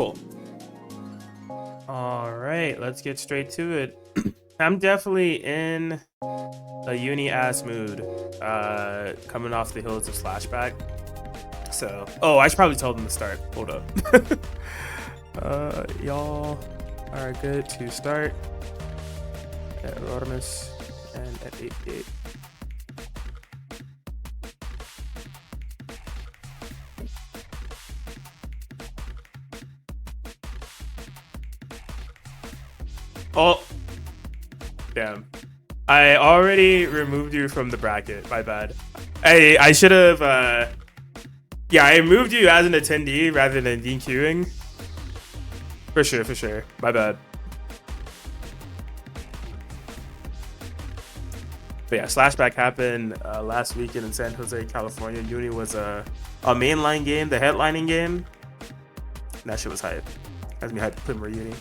Cool. All right, let's get straight to it. I'm definitely in a uni-ass mood, coming off the hills of Slashback. So, oh, I should probably tell them to start. Hold up. Y'all are good to start at Rodimus and at 8-8. Oh, damn. I already removed you from the bracket. My bad. I should have, yeah, I moved you as an attendee rather than DQing. For sure. My bad. But yeah, Slashback happened last weekend in San Jose, California. Uni was a mainline game, the headlining game. And that shit was hype. Has me hyped to play more Uni.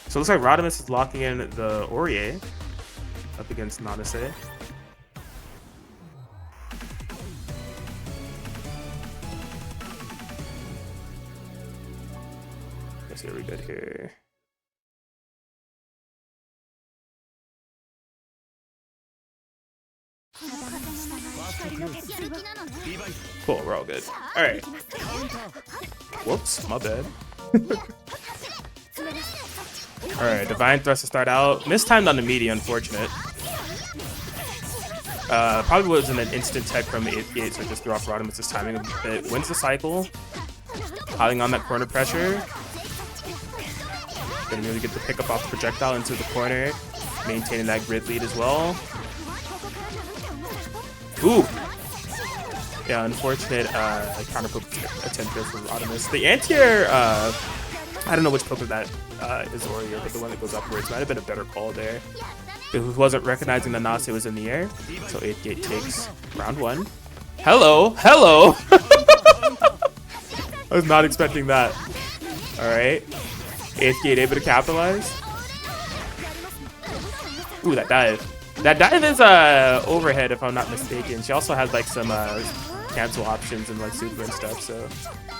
So it looks like Rodimus is locking in the Aurier up against Nanase. Let's see what we good here. Cool, we're all good. All right. Whoops, my bad. All right, Divine Thrust to start out. Mistimed on the meaty, unfortunate. Probably wasn't an instant tech from the 8th gate, so just threw off Rodimus' timing a bit. Wins the cycle. Piling on that corner pressure. Gonna really get the pickup off the projectile into the corner. Maintaining that grid lead as well. Ooh! Yeah, unfortunate counter poke attempt there from Rodimus. The anti-air, I don't know which poke of that is Oreo, but the one that goes upwards might have been a better call there. It wasn't recognizing that Nanase was in the air, so 8th gate takes round 1. Hello! I was not expecting that. Alright. 8th gate able to capitalize. Ooh, that dive. That dive is overhead if I'm not mistaken. She also has like some cancel options and like super and stuff, so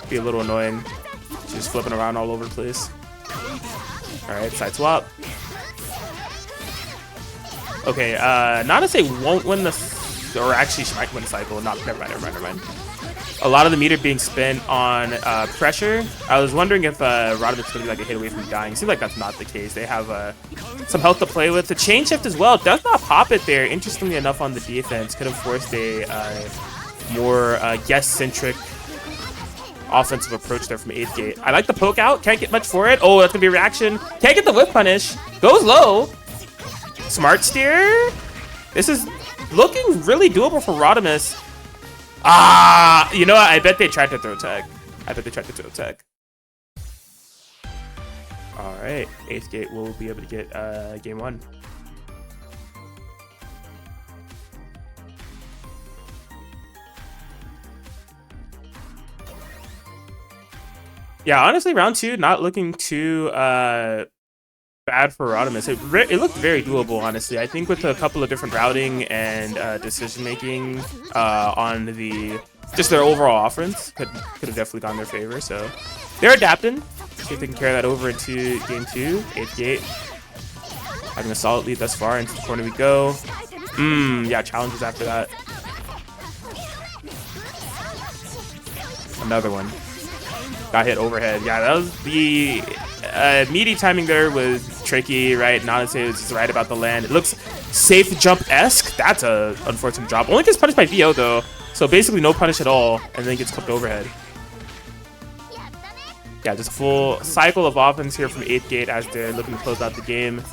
be a little annoying. She's flipping around all over the place. Alright, side swap. Okay, Nanase won't win the, or actually she might win the cycle. Never mind. A lot of the meter being spent on pressure. I was wondering if Rodimus is going to be like a hit away from dying. Seems like that's not the case. They have some health to play with. The chain shift as well does not pop it there. Interestingly enough, on the defense, could have forced a more guest-centric offensive approach there from 8th gate. I like the poke out. Can't get much for it. Oh, that's going to be a reaction. Can't get the whip punish. Goes low. Smart steer. This is looking really doable for Rodimus. You know what? I bet they tried to throw tech. Alright. 8th gate will be able to get game 1. Yeah, honestly, round 2 not looking too bad for Rodimus. It looked very doable, honestly. I think with a couple of different routing and decision making on just their overall offense could have definitely gone in their favor. So they're adapting. See if they can carry that over into game 2. 8th gate having a solid lead thus far. Into the corner we go. Yeah, challenges after that. Another one. Got hit overhead. Yeah, that was the meaty timing there was tricky, right? Nanase was right about the land. It looks safe jump-esque. That's a unfortunate drop. Only gets punished by VO though. So basically no punish at all, and then gets clipped overhead. Yeah, just a full cycle of offense here from 8th gate as they're looking to close out the game.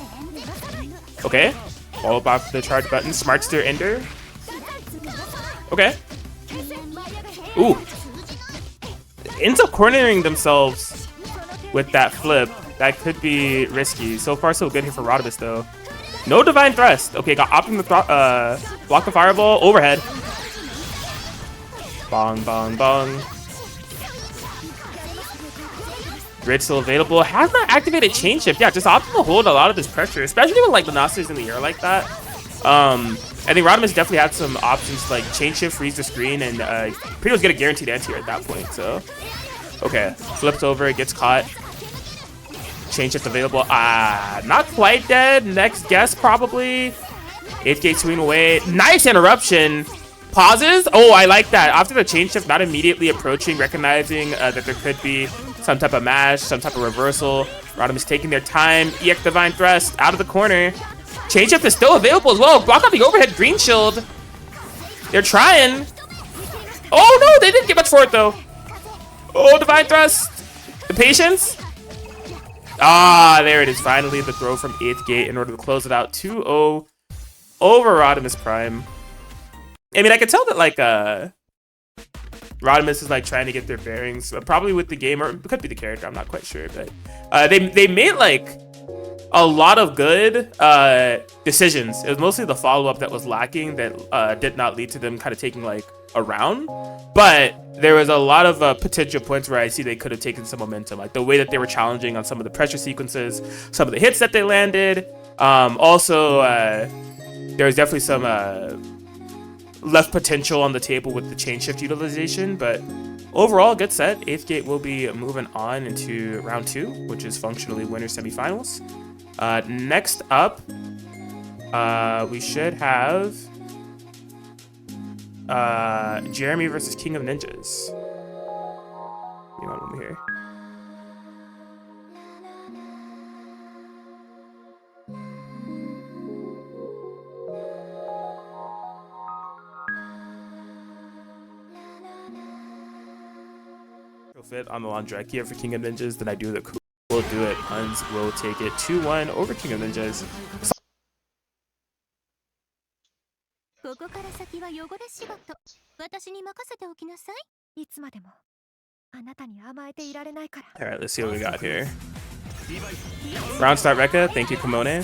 Okay. Follow up off the charge button. Smart steer ender. Okay. Ooh. Ends up cornering themselves with that flip. That could be risky. So far, so good here for Rodimus, though. No Divine Thrust. Okay, got opting the block the fireball. Overhead. Bong, bong, bong. Grid still available. Has not activated chain shift. Yeah, just opting to hold a lot of this pressure, especially when like the Nase's in the air like that. I think Rodimus definitely had some options like chain shift, freeze the screen, and pretty much get a guaranteed anti-air at that point. So, okay, flips over, gets caught. Chain shift available. Not quite dead. Next guess probably. 8th gate swing away. Nice interruption. Pauses. Oh, I like that. After the chain shift, not immediately approaching, recognizing that there could be some type of mash, some type of reversal. Rodimus taking their time. EX Divine Thrust out of the corner. Chain shift is still available as well. Block out the overhead green shield. They're trying. Oh no, they didn't get much for it though. Oh, Divine Thrust. The patience. There it is. Finally, the throw from 8th gate in order to close it out 2-0 over Rodimus Prime. I mean, I could tell that like Rodimus is like trying to get their bearings, probably with the game, or it could be the character. I'm not quite sure, but they made like a lot of good decisions. It was mostly the follow-up that was lacking that did not lead to them kind of taking like a round. But there was a lot of potential points where I see they could have taken some momentum, like the way that they were challenging on some of the pressure sequences, some of the hits that they landed. Also, there was definitely some left potential on the table with the chain shift utilization, but overall, good set. 8th gate will be moving on into round 2, which is functionally winner semifinals. Next up, we should have Jeremy versus King of Ninjas. You want him here? Fit on the Landrek here for King of Ninjas than I do the cool. We'll do it. Huns will take it 2-1 over King of Ninjas. Alright, let's see what we got here. Round start Rekka. Thank you, Kimone.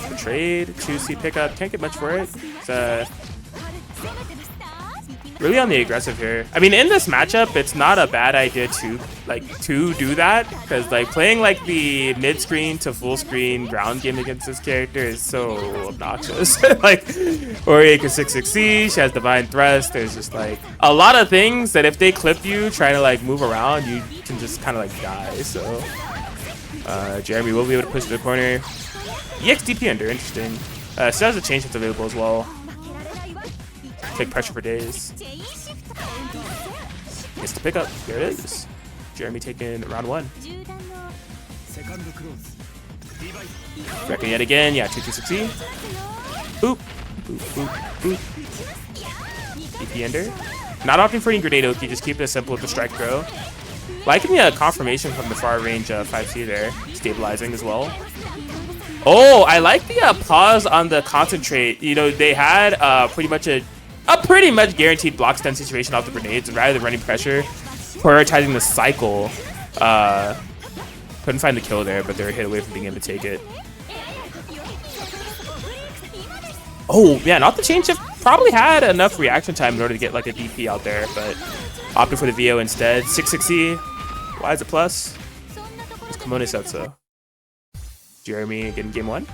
The trade. 2C pickup. Can't get much for it. It's really on the aggressive here. I mean, in this matchup, it's not a bad idea to do that, because like playing like the mid screen to full screen ground game against this character is so obnoxious. Like Ori can 6-6C, she has Divine Thrust. There's just like a lot of things that if they clip you trying to like move around, you can just kind of like die. So Jeremy will be able to push to the corner. EX DP under, interesting. Still has a change that's available as well. Take pressure for days. Gets to pick up. There it is. Jeremy taking round 1. Rekka yet again. Yeah, 2-2-6-E. Boop. Boop, boop, boop. DP ender. Not opting for any grenade Oki, just keep it simple with the strike throw. Liking the confirmation from the far range 5C there. Stabilizing as well. Oh, I like the pause on the concentrate. You know, they had pretty much guaranteed block stun situation off the grenades, and rather than running pressure, prioritizing the cycle. Couldn't find the kill there, but they were hit away from being able to take it. Oh, yeah, not the chain shift. Probably had enough reaction time in order to get like a DP out there, but opted for the VO instead. 6-6-E. Why is it plus? It's Kimone said so. Jeremy getting game 1.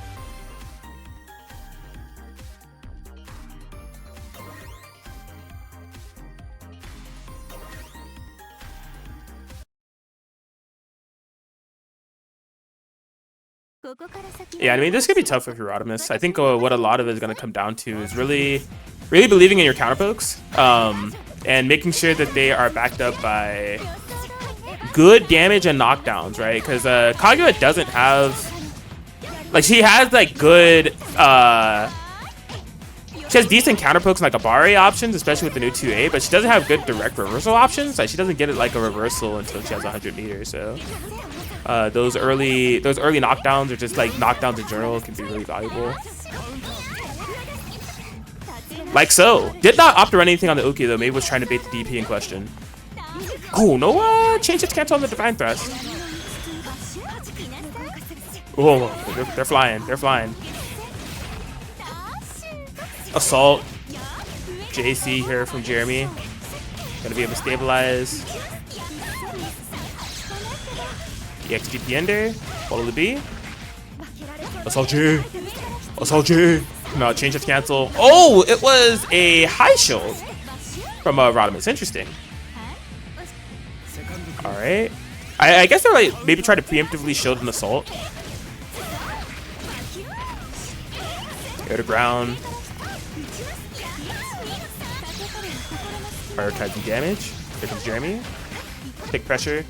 Yeah, I mean, this could be tough with your Rodimus. I think what a lot of it is going to come down to is really believing in your counter pokes, and making sure that they are backed up by good damage and knockdowns, right? Because Kaguya doesn't have, like, she has like good, she has decent counter pokes like Abari options, especially with the new 2A, but she doesn't have good direct reversal options. Like, she doesn't get it like a reversal until she has 100 meters. So those early knockdowns, or just like knockdowns in general, can be really valuable. Like so. Did not opt to run anything on the Uki though. Maybe was trying to bait the DP in question. Oh no! Change its cancel on the Divine Thrust. Oh, they're flying. They're flying. Assault. JC here from Jeremy. Gonna be able to stabilize. EXGP ender. Follow the B. Assault J. Assault J. No, change to cancel. Oh, it was a high shield from Rodimus. Interesting. All right. I guess they're like maybe try to preemptively shield an assault. Go to ground. Prioritizing damage. Here comes Jeremy. Take pressure.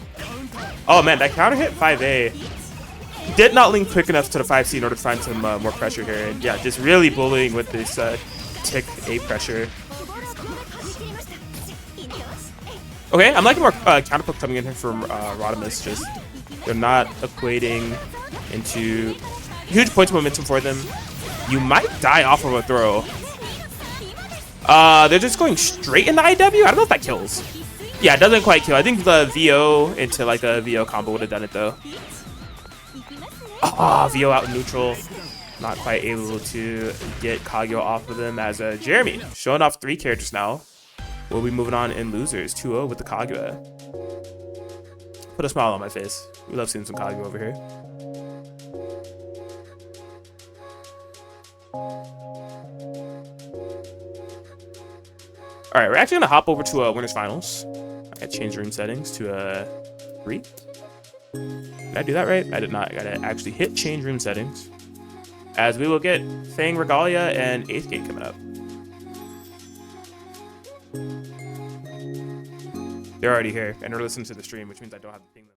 Oh man, that counter hit 5A. Did not link quick enough to the 5C in order to find some more pressure here. And yeah, just really bullying with this tick A pressure. Okay, I'm liking more counterpoke coming in here from Rodimus. Just they're not equating into huge points of momentum for them. You might die off of a throw. They're just going straight into IW? I don't know if that kills. Yeah, it doesn't quite kill. I think the VO into like a VO combo would have done it though. Ah, VO out in neutral. Not quite able to get Kaguya off of them as Jeremy showing off 3 characters now. We'll be moving on in losers 2-0 with the Kaguya. Put a smile on my face. We love seeing some Kaguya over here. All right, we're actually gonna hop over to winners finals. I changed room settings to 3. Did I do that right? I did not. I gotta actually hit change room settings, as we will get Fang Regalia and 8th Gate coming up. They're already here and they're listening to the stream, which means I don't have to ping them.